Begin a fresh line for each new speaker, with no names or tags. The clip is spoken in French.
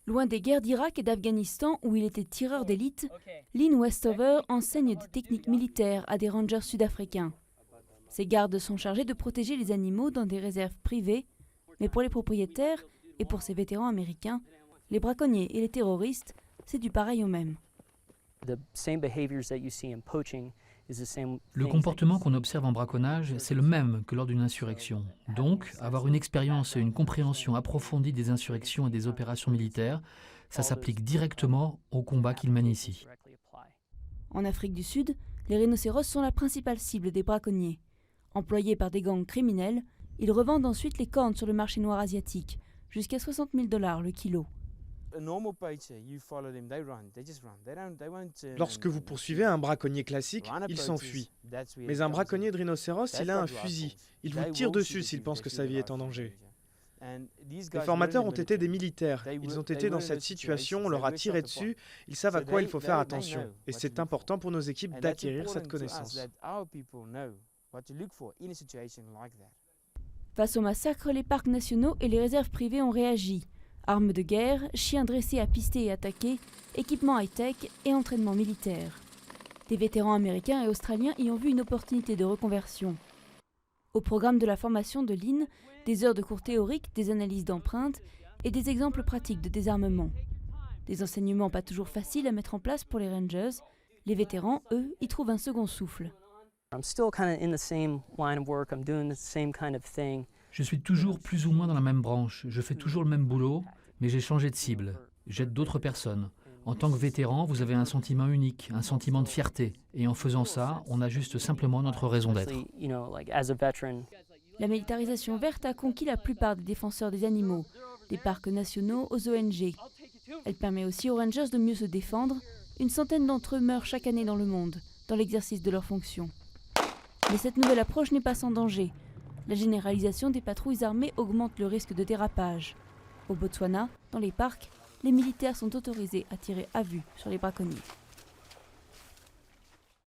Loin des guerres d'Irak et d'Afghanistan où il était tireur d'élite, Lynn Westover enseigne des techniques militaires à des rangers sud-africains. Ces gardes sont chargés de protéger les animaux dans des réserves privées, mais pour les propriétaires et pour ces vétérans américains, les braconniers et les terroristes, c'est du pareil au même.
Le comportement qu'on observe en braconnage, c'est le même que lors d'une insurrection. Donc, avoir une expérience et une compréhension approfondie des insurrections et des opérations militaires, ça s'applique directement au combat qu'ils mènent ici.
En Afrique du Sud, les rhinocéros sont la principale cible des braconniers. Employés par des gangs criminels, ils revendent ensuite les cornes sur le marché noir asiatique, jusqu'à 60 000 $ le kilo.
Lorsque vous poursuivez un braconnier classique, il s'enfuit. Mais un braconnier de rhinocéros, il a un fusil. Il vous tire dessus s'il pense que sa vie est en danger. Les formateurs ont été des militaires. Ils ont été dans cette situation, on leur a tiré dessus. Ils savent à quoi il faut faire attention. Et c'est important pour nos équipes d'acquérir cette connaissance.
Face au massacre, les parcs nationaux et les réserves privées ont réagi. Armes de guerre, chiens dressés à pister et attaquer, équipements high-tech et entraînement militaire. Des vétérans américains et australiens y ont vu une opportunité de reconversion. Au programme de la formation de Lynn, des heures de cours théoriques, des analyses d'empreintes et des exemples pratiques de désarmement. Des enseignements pas toujours faciles à mettre en place pour les rangers. Les vétérans, eux, y trouvent un second souffle.
Je suis toujours plus ou moins dans la même branche, je fais toujours le même boulot, mais j'ai changé de cible. J'aide d'autres personnes. En tant que vétéran, vous avez un sentiment unique, un sentiment de fierté. Et en faisant ça, on ajuste simplement notre raison d'être.
La militarisation verte a conquis la plupart des défenseurs des animaux, des parcs nationaux aux ONG. Elle permet aussi aux rangers de mieux se défendre. Une centaine d'entre eux meurent chaque année dans le monde, dans l'exercice de leurs fonctions. Mais cette nouvelle approche n'est pas sans danger. La généralisation des patrouilles armées augmente le risque de dérapage. Au Botswana, dans les parcs, les militaires sont autorisés à tirer à vue sur les braconniers.